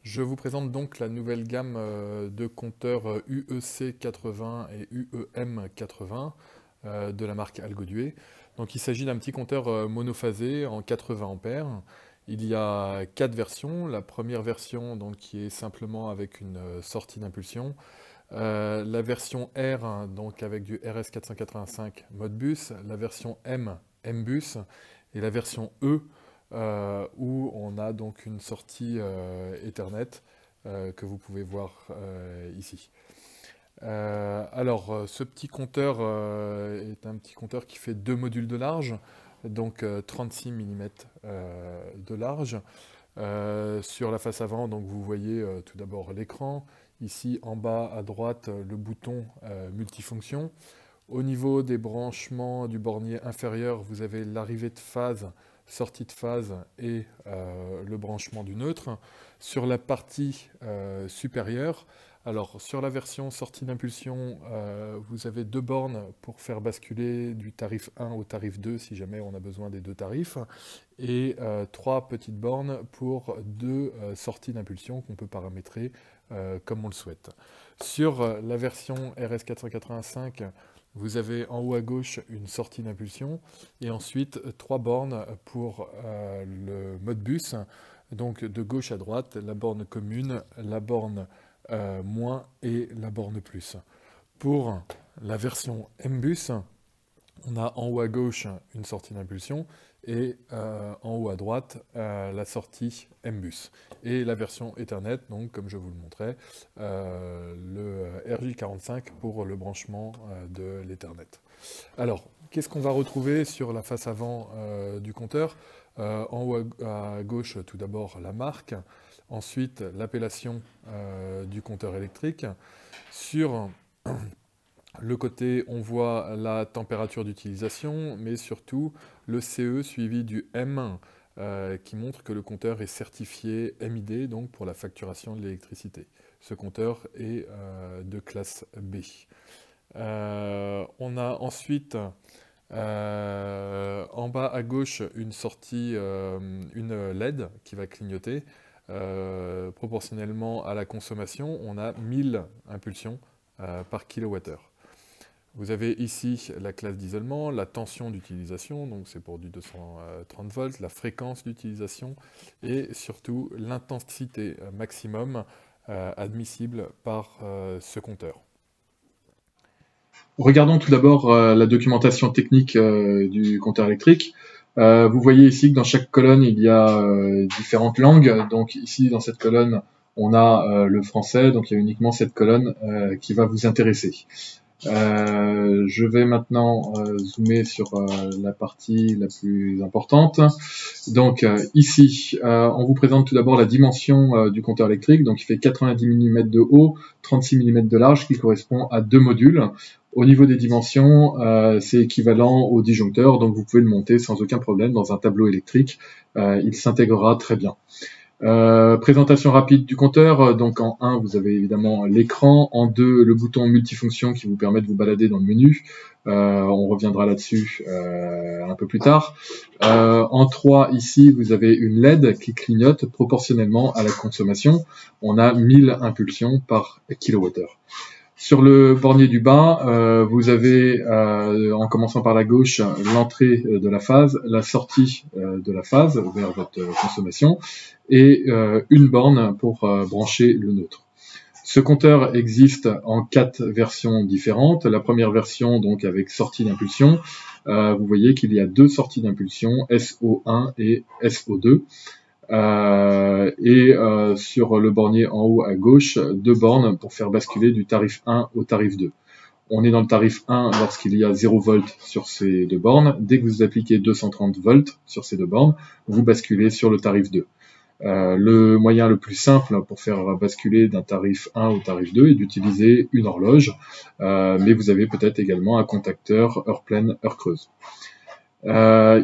Je vous présente donc la nouvelle gamme de compteurs UEC80 et UEM80 de la marque Algoduet. Donc il s'agit d'un petit compteur monophasé en 80 ampères. Il y a 4 versions. La première version donc, qui est simplement avec une sortie d'impulsion. La version R donc avec du RS485 Modbus. La version M, Mbus. Et la version E où on a donc une sortie Ethernet que vous pouvez voir ici. Ce petit compteur est un petit compteur qui fait 2 modules de large, donc 36 mm de large. Sur la face avant, donc vous voyez tout d'abord l'écran. Ici en bas à droite, le bouton multifonction. Au niveau des branchements du bornier inférieur, vous avez l'arrivée de phase, sortie de phase et le branchement du neutre. Sur la partie supérieure, alors sur la version sortie d'impulsion, vous avez 2 bornes pour faire basculer du tarif 1 au tarif 2 si jamais on a besoin des 2 tarifs, et 3 petites bornes pour 2 sorties d'impulsion qu'on peut paramétrer comme on le souhaite. Sur la version RS485, vous avez en haut à gauche une sortie d'impulsion et ensuite 3 bornes pour le Modbus, donc de gauche à droite, la borne commune, la borne moins et la borne plus. Pour la version Mbus, on a en haut à gauche une sortie d'impulsion et en haut à droite la sortie Mbus. Et la version Ethernet, donc comme je vous le montrais, le RJ45 pour le branchement de l'Ethernet. Alors, qu'est-ce qu'on va retrouver sur la face avant du compteur? En haut à gauche, tout d'abord la marque, ensuite l'appellation du compteur électrique. Sur le côté, on voit la température d'utilisation, mais surtout le CE suivi du M qui montre que le compteur est certifié MID, donc pour la facturation de l'électricité. Ce compteur est de classe B. On a ensuite en bas à gauche une sortie, une LED qui va clignoter. Proportionnellement à la consommation, on a 1000 impulsions par kilowattheure. Vous avez ici la classe d'isolement, la tension d'utilisation, donc c'est pour du 230 volts, la fréquence d'utilisation et surtout l'intensité maximum admissible par ce compteur. Regardons tout d'abord la documentation technique du compteur électrique. Vous voyez ici que dans chaque colonne, il y a différentes langues. Donc ici, dans cette colonne, on a le français, donc il y a uniquement cette colonne qui va vous intéresser. Je vais maintenant zoomer sur la partie la plus importante. Donc ici, on vous présente tout d'abord la dimension du compteur électrique. Donc il fait 90 mm de haut, 36 mm de large, qui correspond à 2 modules. Au niveau des dimensions, c'est équivalent au disjoncteur, donc vous pouvez le monter sans aucun problème dans un tableau électrique. Il s'intégrera très bien. Présentation rapide du compteur. Donc en 1, vous avez évidemment l'écran. En 2, le bouton multifonction qui vous permet de vous balader dans le menu. On reviendra là-dessus un peu plus tard. En 3, ici, vous avez une LED qui clignote proportionnellement à la consommation. On a 1000 impulsions par kilowattheure. Sur le bornier du bas, vous avez, en commençant par la gauche, l'entrée de la phase, la sortie de la phase vers votre consommation, et une borne pour brancher le neutre. Ce compteur existe en 4 versions différentes. La première version, donc avec sortie d'impulsion, vous voyez qu'il y a 2 sorties d'impulsion, SO1 et SO2. Sur le bornier en haut à gauche, 2 bornes pour faire basculer du tarif 1 au tarif 2. On est dans le tarif 1 lorsqu'il y a 0 volts sur ces 2 bornes. Dès que vous appliquez 230 volts sur ces 2 bornes, vous basculez sur le tarif 2. Le moyen le plus simple pour faire basculer d'un tarif 1 au tarif 2 est d'utiliser une horloge, mais vous avez peut-être également un contacteur heure pleine, heure creuse.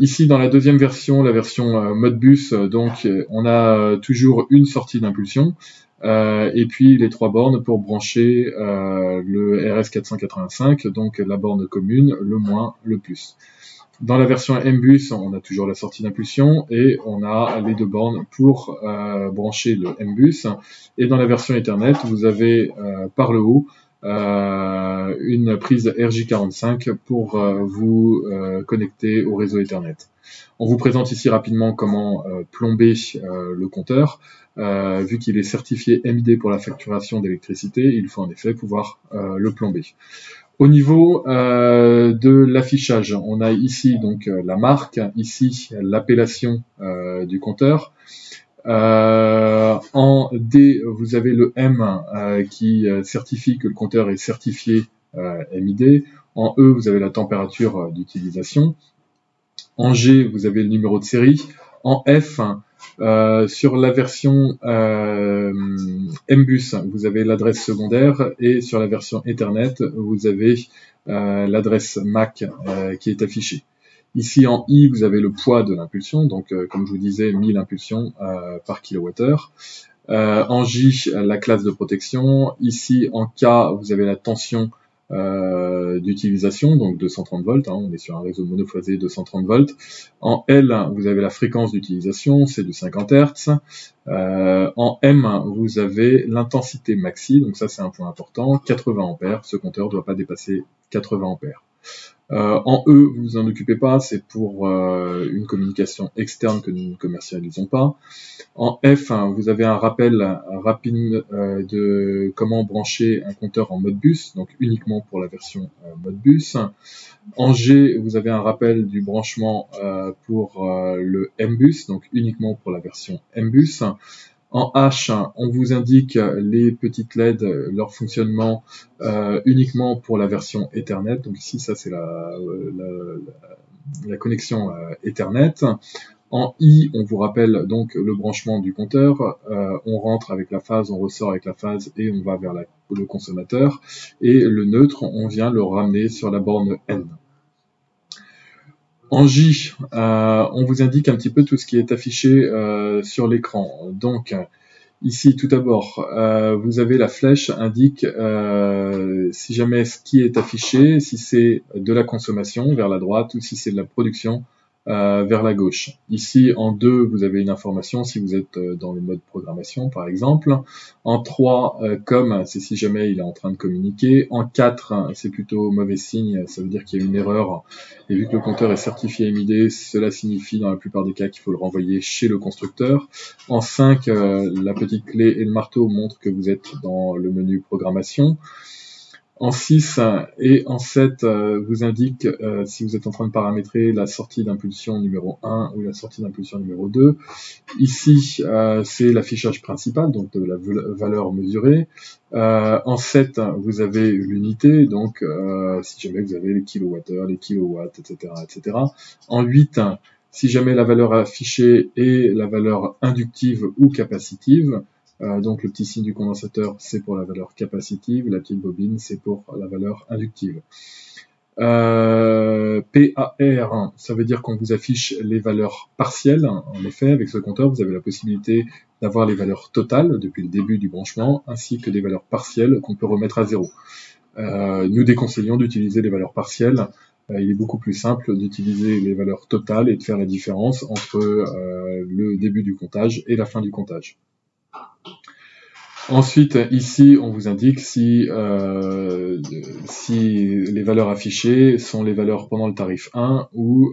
Ici, dans la deuxième version, la version Modbus, donc on a toujours une sortie d'impulsion et puis les 3 bornes pour brancher le RS485, donc la borne commune, le moins, le plus. Dans la version MBus, on a toujours la sortie d'impulsion et on a les deux bornes pour brancher le MBus. Et dans la version Ethernet, vous avez par le haut une prise RJ45 pour vous connecter au réseau Ethernet. On vous présente ici rapidement comment plomber le compteur. Vu qu'il est certifié MID pour la facturation d'électricité, il faut en effet pouvoir le plomber. Au niveau de l'affichage, on a ici donc la marque, ici l'appellation du compteur. En D, vous avez le M qui certifie que le compteur est certifié MID. En E, vous avez la température d'utilisation. En G, vous avez le numéro de série. En F, sur la version MBus, vous avez l'adresse secondaire et sur la version Ethernet, vous avez l'adresse MAC qui est affichée. Ici en I, vous avez le poids de l'impulsion, donc comme je vous disais, 1000 impulsions par kilowattheure. En J, la classe de protection. Ici en K, vous avez la tension d'utilisation, donc 230 volts, hein, on est sur un réseau monophasé 230 volts. En L, vous avez la fréquence d'utilisation, c'est de 50 Hz. En M, vous avez l'intensité maxi, donc ça c'est un point important, 80 ampères, ce compteur ne doit pas dépasser 80 ampères. En E, vous vous en occupez pas, c'est pour une communication externe que nous ne commercialisons pas. En F, vous avez un rappel rapide de comment brancher un compteur en mode bus, donc uniquement pour la version mode bus. En G, vous avez un rappel du branchement pour le MBus, donc uniquement pour la version MBus. En H, on vous indique les petites LED, leur fonctionnement uniquement pour la version Ethernet. Donc ici, ça c'est la connexion Ethernet. En I, on vous rappelle donc le branchement du compteur. On rentre avec la phase, on ressort avec la phase et on va vers le consommateur. Et le neutre, on vient le ramener sur la borne N. En J, on vous indique un petit peu tout ce qui est affiché sur l'écran. Donc, ici, tout d'abord, vous avez la flèche indique si jamais ce qui est affiché, si c'est de la consommation vers la droite ou si c'est de la production vers la gauche. Ici, en 2, vous avez une information si vous êtes dans le mode programmation, par exemple. En 3, comme, c'est si jamais il est en train de communiquer. En 4, c'est plutôt mauvais signe, ça veut dire qu'il y a une erreur. Et vu que le compteur est certifié MID, cela signifie dans la plupart des cas qu'il faut le renvoyer chez le constructeur. En 5, la petite clé et le marteau montrent que vous êtes dans le menu programmation. En 6 et en 7 vous indique si vous êtes en train de paramétrer la sortie d'impulsion numéro 1 ou la sortie d'impulsion numéro 2. Ici, c'est l'affichage principal, donc de la valeur mesurée. En 7, vous avez l'unité, donc si jamais vous avez les kilowattheures, les kilowatts, etc., etc. En 8, si jamais la valeur affichée est la valeur inductive ou capacitive, donc le petit signe du condensateur, c'est pour la valeur capacitive, la petite bobine, c'est pour la valeur inductive. PAR, ça veut dire qu'on vous affiche les valeurs partielles. En effet, avec ce compteur, vous avez la possibilité d'avoir les valeurs totales depuis le début du branchement, ainsi que des valeurs partielles qu'on peut remettre à zéro. Nous déconseillons d'utiliser les valeurs partielles. Il est beaucoup plus simple d'utiliser les valeurs totales et de faire la différence entre le début du comptage et la fin du comptage. Ensuite, ici, on vous indique si les valeurs affichées sont les valeurs pendant le tarif 1 ou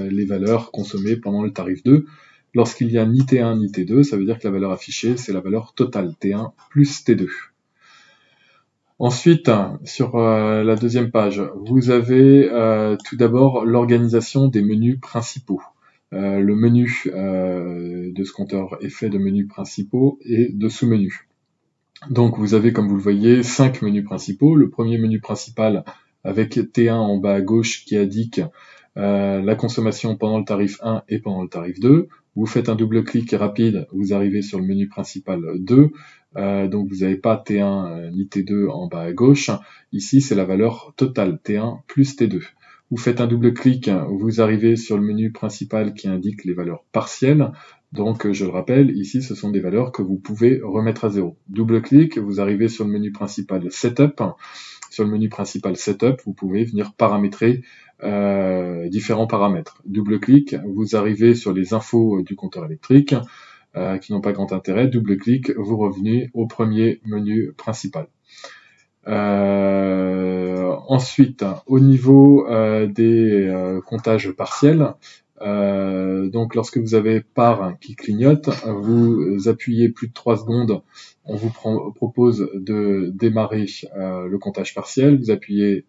les valeurs consommées pendant le tarif 2. Lorsqu'il y a ni T1 ni T2, ça veut dire que la valeur affichée, c'est la valeur totale T1 plus T2. Ensuite, sur la deuxième page, vous avez tout d'abord l'organisation des menus principaux. Le menu de ce compteur est fait de menus principaux et de sous-menus. Donc vous avez, comme vous le voyez, 5 menus principaux. Le premier menu principal avec T1 en bas à gauche qui indique la consommation pendant le tarif 1 et pendant le tarif 2. Vous faites un double-clic rapide, vous arrivez sur le menu principal 2. Donc vous n'avez pas T1 ni T2 en bas à gauche. Ici, c'est la valeur totale, T1 plus T2. Vous faites un double-clic, vous arrivez sur le menu principal qui indique les valeurs partielles. Donc, je le rappelle, ici, ce sont des valeurs que vous pouvez remettre à zéro. Double-clic, vous arrivez sur le menu principal Setup. Sur le menu principal Setup, vous pouvez venir paramétrer différents paramètres. Double-clic, vous arrivez sur les infos du compteur électrique qui n'ont pas grand intérêt. Double-clic, vous revenez au premier menu principal. Ensuite, au niveau des comptages partiels, donc lorsque vous avez par qui clignote, vous appuyez plus de 3 secondes, on vous propose de démarrer le comptage partiel, vous appuyez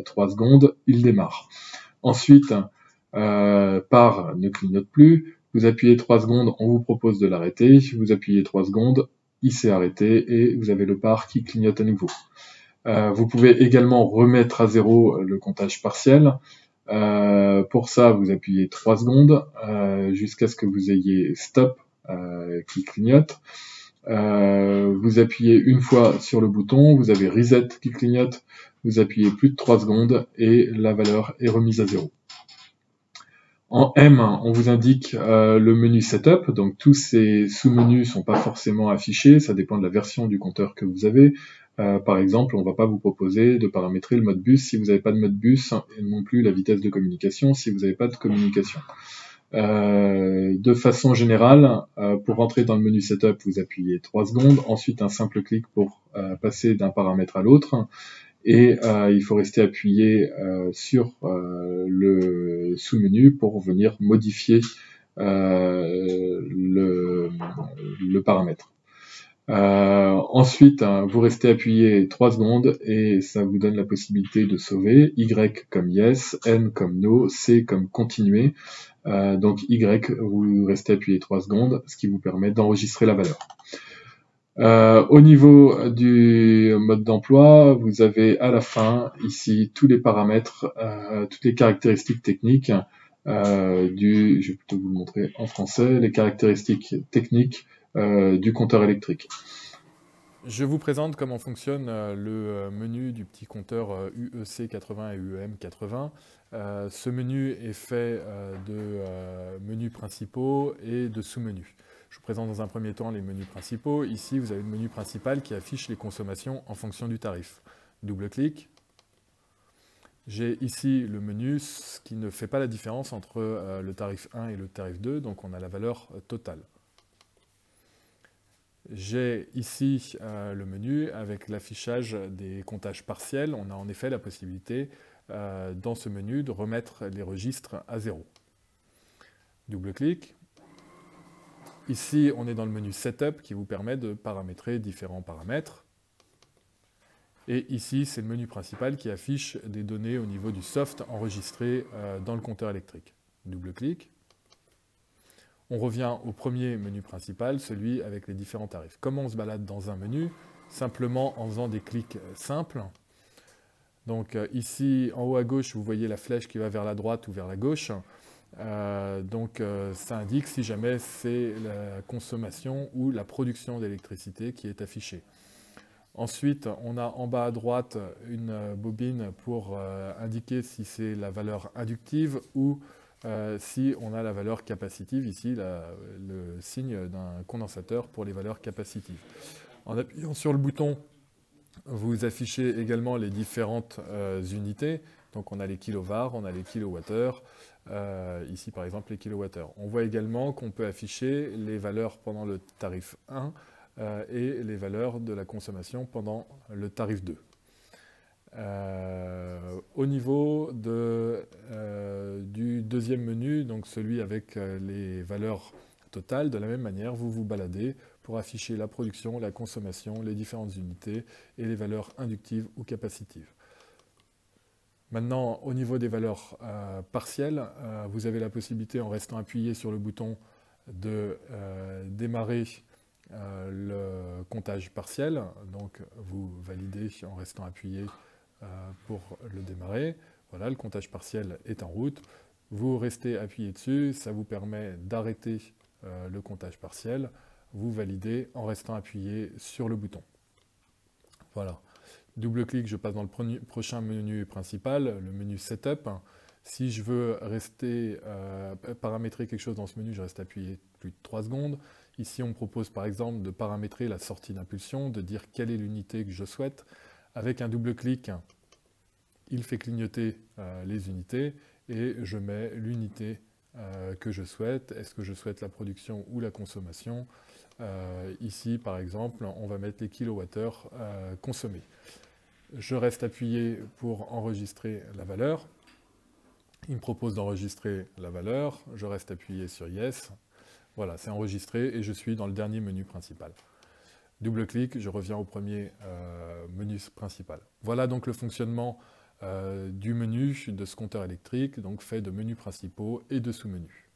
3 secondes, il démarre. Ensuite, par ne clignote plus, vous appuyez 3 secondes, on vous propose de l'arrêter, vous appuyez 3 secondes, il s'est arrêté et vous avez le par qui clignote à nouveau. Vous pouvez également remettre à zéro le comptage partiel. Pour ça, vous appuyez 3 secondes jusqu'à ce que vous ayez stop qui clignote. Vous appuyez une fois sur le bouton, vous avez reset qui clignote, vous appuyez plus de 3 secondes et la valeur est remise à zéro. En M, on vous indique le menu Setup, donc tous ces sous-menus ne sont pas forcément affichés, ça dépend de la version du compteur que vous avez. Par exemple, on ne va pas vous proposer de paramétrer le mode bus si vous n'avez pas de mode bus, et non plus la vitesse de communication si vous n'avez pas de communication. De façon générale, pour rentrer dans le menu Setup, vous appuyez 3 secondes, ensuite un simple clic pour passer d'un paramètre à l'autre, et il faut rester appuyé sur le sous-menu pour venir modifier le paramètre. Ensuite, vous restez appuyé 3 secondes et ça vous donne la possibilité de sauver. Y comme yes, N comme no, C comme continuer. Donc Y, vous restez appuyé 3 secondes, ce qui vous permet d'enregistrer la valeur. Au niveau du mode d'emploi, vous avez à la fin ici tous les paramètres, toutes les caractéristiques techniques je vais plutôt vous le montrer en français, les caractéristiques techniques du compteur électrique. Je vous présente comment fonctionne le menu du petit compteur UEC80 et UEM80. Ce menu est fait de menus principaux et de sous-menus. Je vous présente dans un premier temps les menus principaux. Ici, vous avez le menu principal qui affiche les consommations en fonction du tarif. Double-clic. J'ai ici le menu qui ne fait pas la différence entre le tarif 1 et le tarif 2, donc on a la valeur totale. J'ai ici le menu avec l'affichage des comptages partiels. On a en effet la possibilité dans ce menu de remettre les registres à zéro. Double-clic. Ici, on est dans le menu Setup qui vous permet de paramétrer différents paramètres. Et ici, c'est le menu principal qui affiche des données au niveau du soft enregistré dans le compteur électrique. Double-clic. On revient au premier menu principal, celui avec les différents tarifs. Comment on se balade dans un menu? Simplement en faisant des clics simples. Donc ici, en haut à gauche, vous voyez la flèche qui va vers la droite ou vers la gauche. Ça indique si jamais c'est la consommation ou la production d'électricité qui est affichée. Ensuite, on a en bas à droite une bobine pour indiquer si c'est la valeur inductive ou si on a la valeur capacitive, ici le signe d'un condensateur pour les valeurs capacitives. En appuyant sur le bouton, vous affichez également les différentes unités. Donc on a les kilowatts, on a les kilowattheures, ici par exemple les kilowattheures. On voit également qu'on peut afficher les valeurs pendant le tarif 1 et les valeurs de la consommation pendant le tarif 2. Au niveau du deuxième menu, donc celui avec les valeurs totales, de la même manière, vous vous baladez pour afficher la production, la consommation, les différentes unités et les valeurs inductives ou capacitives. Maintenant, au niveau des valeurs partielles, vous avez la possibilité, en restant appuyé sur le bouton, de démarrer le comptage partiel. Donc, vous validez en restant appuyé pour le démarrer. Voilà, le comptage partiel est en route. Vous restez appuyé dessus, ça vous permet d'arrêter le comptage partiel. Vous validez en restant appuyé sur le bouton. Voilà. Double-clic, je passe dans le prochain menu principal, le menu Setup. Si je veux rester paramétrer quelque chose dans ce menu, je reste appuyé plus de 3 secondes. Ici, on me propose par exemple de paramétrer la sortie d'impulsion, de dire quelle est l'unité que je souhaite. Avec un double-clic, il fait clignoter les unités et je mets l'unité que je souhaite. Est-ce que je souhaite la production ou la consommation? Ici, par exemple, on va mettre les kilowattheures consommés. Je reste appuyé pour enregistrer la valeur. Il me propose d'enregistrer la valeur. Je reste appuyé sur Yes. Voilà, c'est enregistré et je suis dans le dernier menu principal. Double-clic, je reviens au premier menu principal. Voilà donc le fonctionnement du menu de ce compteur électrique, donc fait de menus principaux et de sous-menus.